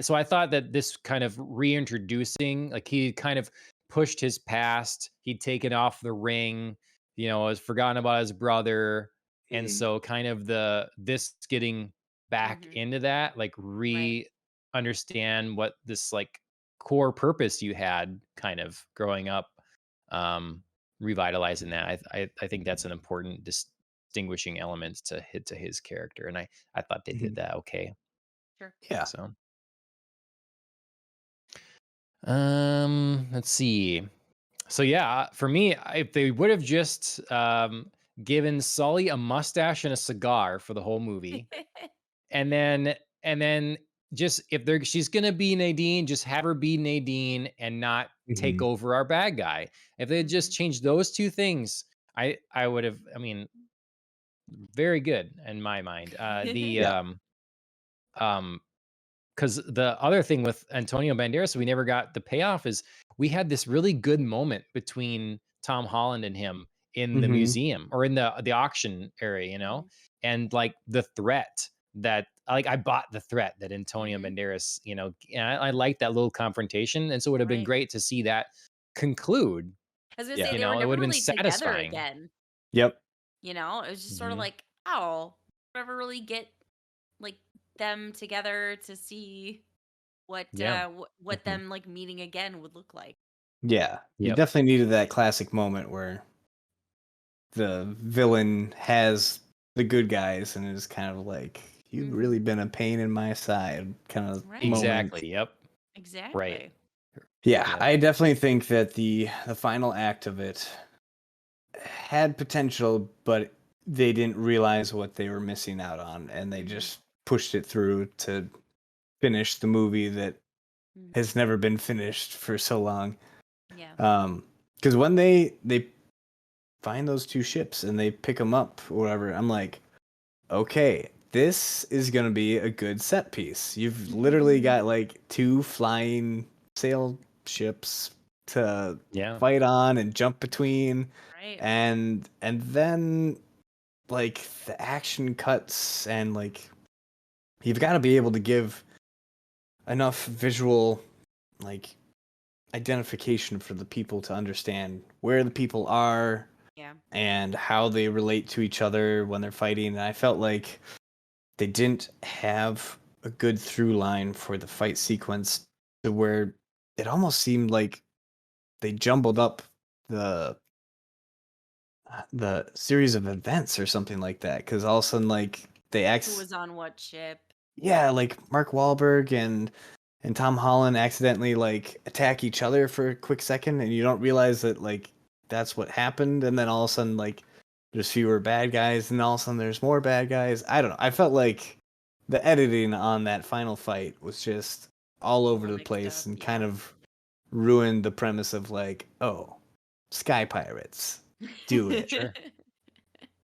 so I thought that this kind of reintroducing, like he kind of pushed his past, he'd taken off the ring, has forgotten about his brother. And Mhm. so kind of this getting back Mhm. into that, like Right. understand what this like core purpose you had kind of growing up, um, revitalizing that. I think that's an important distinguishing element to his character. And I thought they did Mhm. that okay. Sure. Yeah. So let's see. So yeah, for me, if they would have just given Sully a mustache and a cigar for the whole movie, and then just if they're she's gonna be Nadine, just have her be Nadine and not take Mhm. over our bad guy. If they had just Mhm. changed those two things, I would have. I mean, very good in my mind. Yeah. Um because the other thing with Antonio Banderas, we never got the payoff, is we had this really good moment between Tom Holland and him in the Mhm. museum or in the auction area, Mhm. and like the threat that, like, I bought the threat that Antonio Mhm. Banderas, and I like that little confrontation, and so it would have been Right. great to see that conclude. I was gonna say Yeah. they were It would never have been really together satisfying. again. Yep. It was just sort of Hmm. like, oh, never really get like them together to see Yeah. what Mhm. them like meeting again would look like. Yeah. You Yep. definitely needed that classic moment where the villain has the good guys and is kind of like, you've really Mhm. been a pain in my side kind of Right. moment. Exactly. Yep. Right. Exactly. Yeah, Yep. I definitely think that the final act of it had potential, but they didn't realize what they were missing out on, and they Mhm. just pushed it through to finish the movie that Mhm. has never been finished for so long. Yeah. Because when they find those two ships and they pick them up or whatever, I'm like, okay, this is gonna be a good set piece. You've literally got like two flying sail ships to Yeah. fight on and jump between, Right. and then like the action cuts and like you've got to be able to give enough visual like identification for the people to understand where the people are Yeah. and how they relate to each other when they're fighting. And I felt like they didn't have a good through line for the fight sequence to where it almost seemed like they jumbled up the the series of events or something like that, because all of a sudden like Who was on what ship? yeah, like Mark Wahlberg and Tom Holland accidentally like attack each other for a quick second, and you don't realize that like that's what happened, and then all of a sudden like there's fewer bad guys, and all of a sudden there's more bad guys. I don't know. I felt like the editing on that final fight was just all over All the mixed place up. and kind Yeah. of ruined the premise of like, oh, sky pirates, do it. Sure.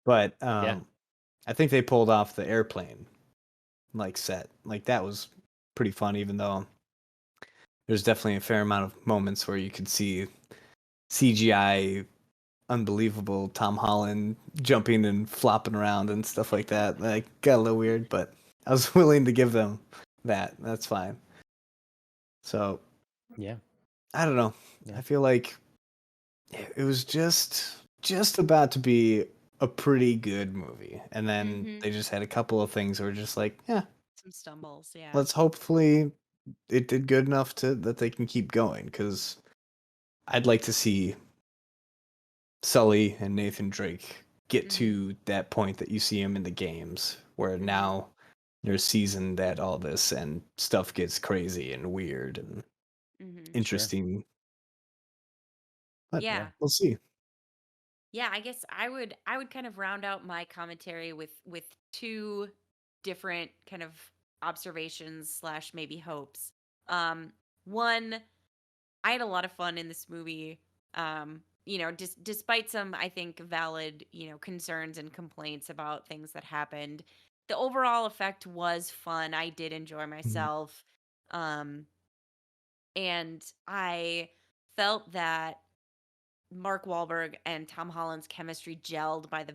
But Yeah. I think they pulled off the airplane like set. Like that was pretty fun, even though there's definitely a fair amount of moments where you could see CGI unbelievable Tom Holland jumping and flopping around and stuff like that. Like got a little weird, but I was willing to give them that. That's fine. So Yeah. I don't know. Yeah. I feel like it was just about to be a pretty good movie, and then Mm-hmm. they just had a couple of things that were just like, yeah, Some stumbles, yeah. let's hopefully it did good enough to that they can keep going, because I'd like to see Sully and Nathan Drake get Mm-hmm. to that point that you see him in the games, where Mm-hmm. now they're seasoned at all this and stuff gets crazy and weird and Mm-hmm. Sure. interesting. But Yeah. we'll see. Yeah, I guess I would kind of round out my commentary with two different kind of observations slash maybe hopes. One, I had a lot of fun in this movie. Despite some, I think, valid, concerns and complaints about things that happened, the overall effect was fun. I did enjoy Mhm. myself. Um, and I felt that Mark Wahlberg and Tom Holland's chemistry gelled by the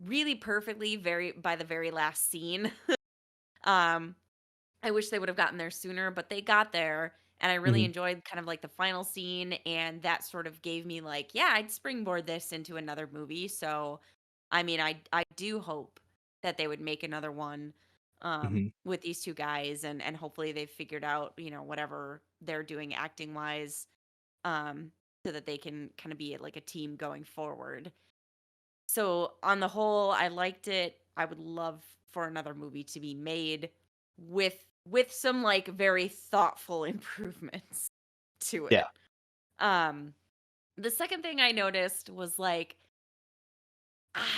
really perfectly very by the very last scene. um I wish they would have gotten there sooner, but they got there, and I really Mhm. enjoyed kind of like the final scene, and that sort of gave me like, yeah, I'd springboard this into another movie. So, I mean, I do hope that they would make another one Mhm. with these two guys, and hopefully they've figured out, whatever they're doing acting wise, um so that they can kind of be like a team going forward. So, on the whole, I liked it. I would love for another movie to be made with some like very thoughtful improvements to Yeah. it. Um the second thing I noticed was like,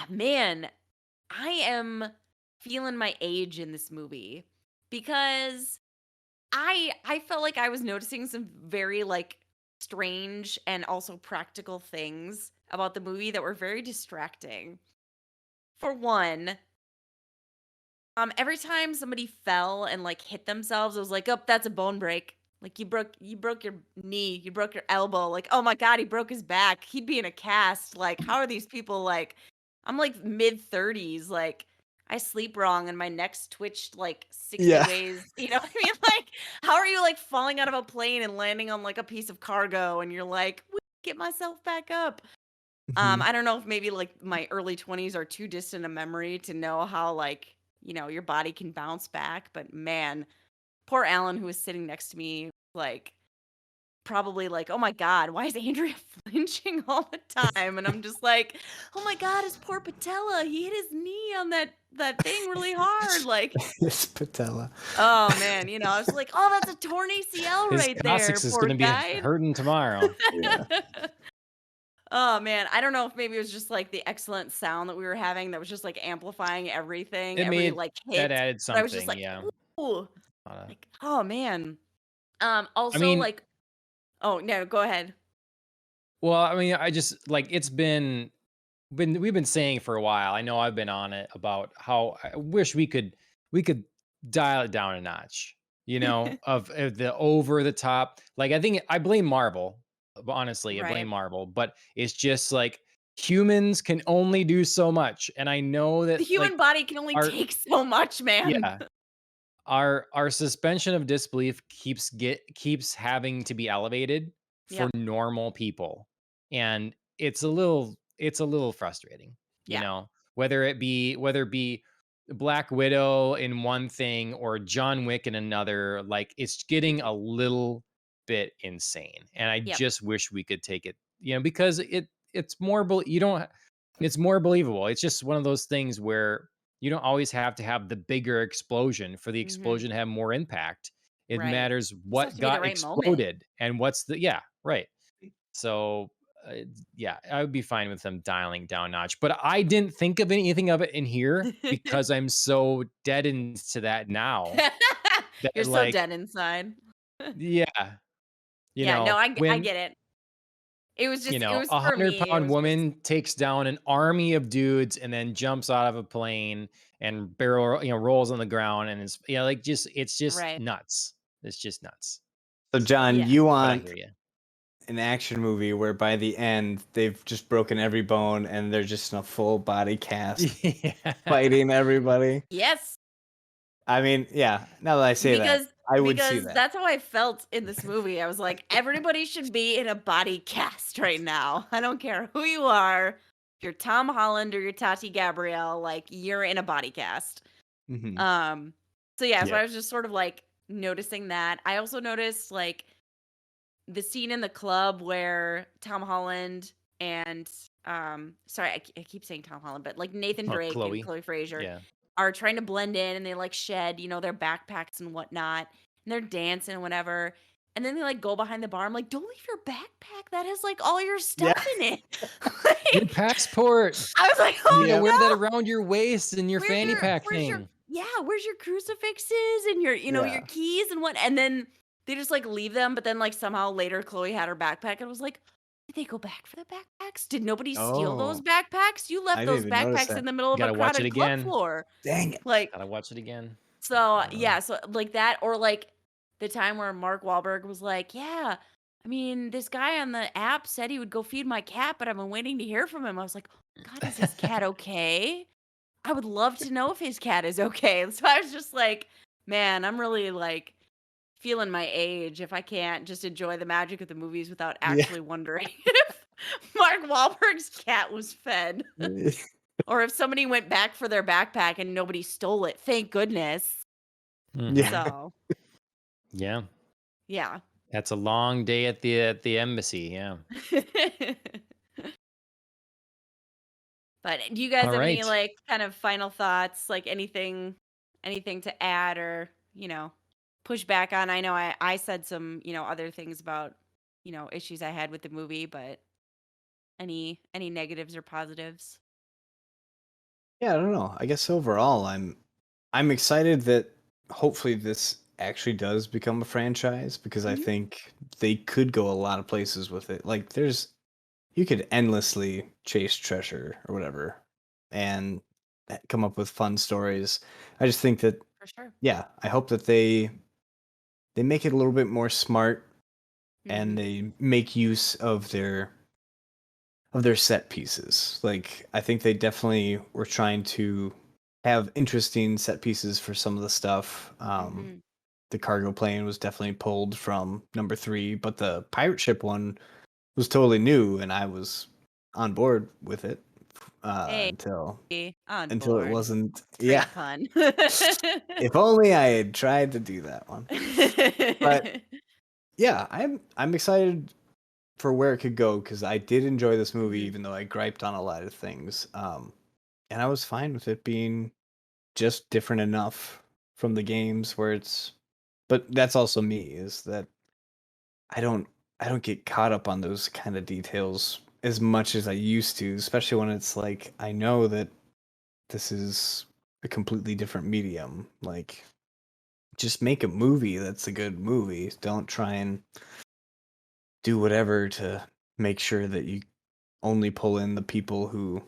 man, I am feeling my age in this movie, because I felt like I was noticing some very like strange and also practical things about the movie that were very distracting. For one, every time somebody fell and like hit themselves, it was like, "Oh, that's a bone break." Like you broke your knee, you broke your elbow. Like, "Oh my god, he broke his back. He'd be in a cast." Like, how are these people like I'm like mid 30s, like I sleep wrong and my neck's twitched like 60 Yeah. ways. You know what I mean? Like, how are you like falling out of a plane and landing on like a piece of cargo and you're like, "Get myself back up." Mhm. I don't know if maybe like my early 20s are too distant a memory to know how like, your body can bounce back, but man, poor Alan who was sitting next to me, like probably like, "Oh my god, why is Andrea flinching all the time?" And I'm just like, "Oh my god, his poor patella. He hit his knee on that thing really hard." Like, It's patella. oh man, I was like, "Oh, that's a torn ACL His right there, coccyx is poor gonna be guy." hurting tomorrow. Yeah. Oh man, I don't know if maybe it was just like the excellent sound that we were having that was just like amplifying everything, It every made like that hit. added But I was just something, like, yeah. ooh, like, oh man. I Also mean, like, oh no, go ahead. well, I mean, I just like it's been we've been saying for a while. I know I've been on it about how I wish we could dial it down a notch, of the over the top. Like I think I blame Marvel, but honestly, I blame Right. Marvel, but it's just like humans can only do so much. And I know The that like human body can only our take so much, man. yeah, our suspension of disbelief keeps having to be elevated for Yep. normal people, and it's a little frustrating, Yeah. whether it be Black Widow in one thing or John Wick in another. Like it's getting a little bit insane, and I Yep. just wish we could take it, because it's more you don't it's more believable. It's just one of those things where you don't always have to have the bigger explosion for the Mhm. explosion to have more impact. It Right. matters Just has what to be the got right moment. exploded and what's yeah, right. So, yeah, I would be fine with them dialing down notch, but I didn't think of anything of it in here because I'm so dead into that now You're that so like, dead inside. yeah, Yeah, no, I when get it. It was a for 100 me, it pound was just woman takes down an army of dudes and then jumps out of a plane and rolls on the ground and it's like it's just right. nuts. It's just nuts. So So, John, Yeah. you but I want hear you. an action movie where by the end they've just broken every bone and they're just in a full body cast Yeah. fighting everybody. Yes, I mean, yeah, now that I say that, because I would see that. that's how I felt in this movie. I was like, everybody should be in a body cast right now. I don't care who you are. If you're Tom Holland or you're Tati Gabrielle, like you're in a body cast. Mhm. Um, so yeah, so Yep. I was just sort of like noticing that. I also noticed like the scene in the club where Tom Holland and sorry, I keep saying Tom Holland, but like Nathan Or Drake and Chloe. Chloe Fraser Yeah. are trying to blend in and they like shed, their backpacks and whatnot, and they're dancing and whatever. And then they like go behind the bar. I'm like, don't leave your backpack. That has like all your Yeah. stuff in it. Your Like, passport. I was like, You gotta oh Yep. wear that no. around your waist and your fanny pack Where's your thing. yeah, where's your crucifixes and your Yeah. keys and what and then they just like leave them, but then like somehow later Chloe had her backpack and was like, did they go back for the backpacks? Did nobody steal those Oh, backpacks? You I left didn't those even notice backpacks that. in the middle of a Gotta watch it crowded club again. floor. Dang it. Like, Gotta watch it again. so Yeah. yeah, so like that, or like the time where Mark Wahlberg was like, yeah, I mean, this guy on the app said he would go feed my cat, but I've been waiting to hear from him. I was like, God, is his cat okay? I would love to know if his cat is okay. And so I was just like, man, I'm really like feeling my age if I can't just enjoy the magic of the movies without Yeah. actually wondering if Mark Wahlberg's cat was fed or if somebody went back for their backpack and nobody stole it. Thank goodness. Yeah. Mhm. So, Yeah. yeah. That's a long day at the embassy. Yeah. But do you guys All have any right. like kind of final thoughts, like anything to add or, push back on? I know I said some, other things about, issues I had with the movie, but any negatives or positives? Yeah, I don't know. I guess overall I'm excited that hopefully this actually does become a franchise because I Mhm. think they could go a lot of places with it. Like you could endlessly chase treasure or whatever and come up with fun stories. I just think that For sure. yeah, I hope that they make it a little bit more smart and Mhm. they make use of their set pieces. Like I think they definitely were trying to have interesting set pieces for some of the stuff. Mhm. The cargo plane was definitely pulled from number 3, but the pirate ship one was totally new, and I was on board with it Hey, until on it board. wasn't. Yeah, Great pun. if only I had tried to do that one. But yeah, I'm excited for where it could go because I did enjoy this movie, Mhm. even though I griped on a lot of things. And I was fine with it being just different enough from the games where it's. But that's also me. Is that I don't I don't get caught up on those kind of details as much as I used to, especially when it's like I know that this is a completely different medium. Like, just make a movie that's a good movie. Don't try and do whatever to make sure that you only pull in the people who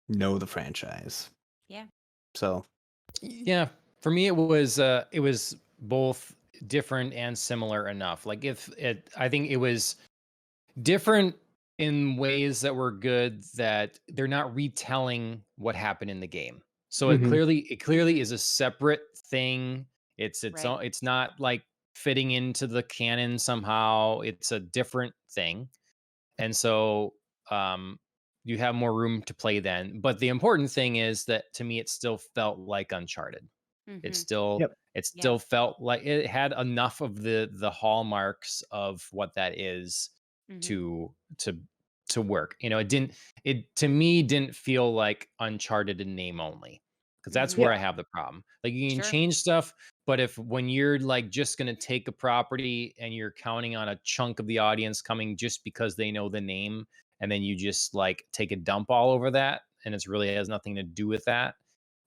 know the franchise. Yeah. So, Yeah. For me, it was both different and similar enough. Like if it, I think it was different in ways that were good that they're not retelling what happened in the game. So mhm. it clearly Mhm. is a separate thing. Right. It's not like fitting into the canon somehow. It's a different thing. And so um you have more room to play then. But the important thing is that to me it still felt like Uncharted. It Mhm. still Yep. it Yeah. still felt like it had enough of the hallmarks of what that is Mhm. to to to work. It to me didn't feel like Uncharted in name only. Because that's where Yeah. Mhm. I have the problem. Like you can Sure. change stuff, but if when you're like just gonna take a property and you're counting on a chunk of the audience coming just because they know the name, and then you just like take a dump all over that, and it's really has nothing to do with that,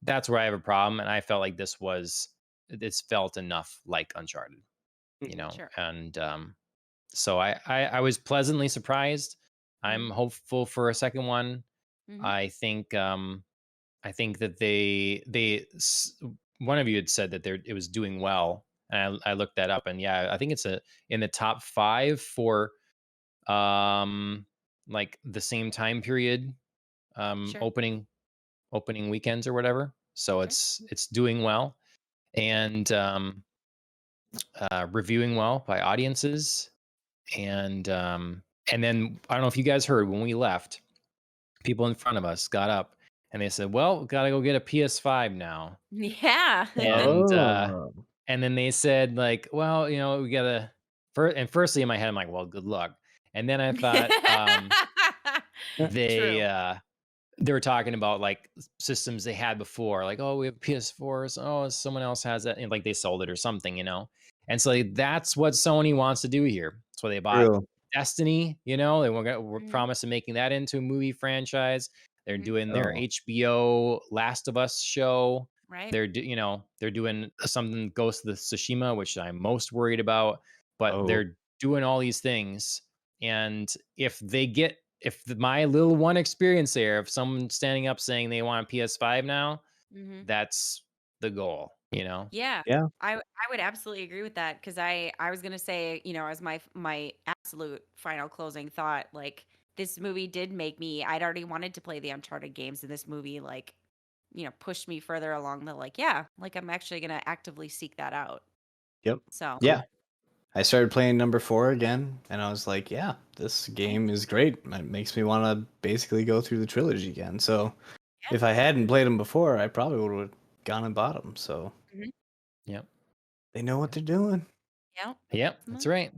that's where I have a problem. And I felt like this felt enough like Uncharted, Mhm. Sure. and so I was pleasantly surprised. I'm Mhm. hopeful for a second one. Mhm. I think I think that one of you had said that it was doing well, and I looked that up, and yeah, I think it's in the top 5 for like the same time period, Sure. opening weekends or whatever. So Sure. it's doing well, and reviewing well by audiences. And then I don't know if you guys heard when we left, people in front of us got up and they said, "Well, gotta go get a PS5 now." Yeah. And Oh. and then they said like, "Well, we gotta." And firstly in my head, I'm like, "Well, good luck." And then I thought, they True. they were talking about like systems they had before, like, "Oh, we have PS4s. Oh, someone else has that," and like they sold it or something. And so like, that's what Sony wants to do here. That's why they bought True. Destiny. They were Mhm. promising making that into a movie franchise. They're Mhm. doing their Oh. HBO Last of Us show. Right. They're doing something Ghost of the Tsushima, which I'm most worried about. But Oh. they're doing all these things, and if my little one experience there, if someone standing up saying they want a PS5 now, Mhm. that's the goal. Yeah. Yeah. I would absolutely agree with that because I was gonna say, as my absolute final closing thought, like this movie did make me. I'd already wanted to play the Uncharted games, and this movie like, pushed me further along the like, yeah, like I'm actually gonna actively seek that out. Yep. So Yeah. I started playing number 4 again, and I was like, "Yeah, this right. game is great." It makes me want to basically go through the trilogy again. So Yeah. if I hadn't played them before, I probably would have gone and bought them. So Mhm. Yep. they know what they're doing. Yeah. Yep, that's Absolutely. right.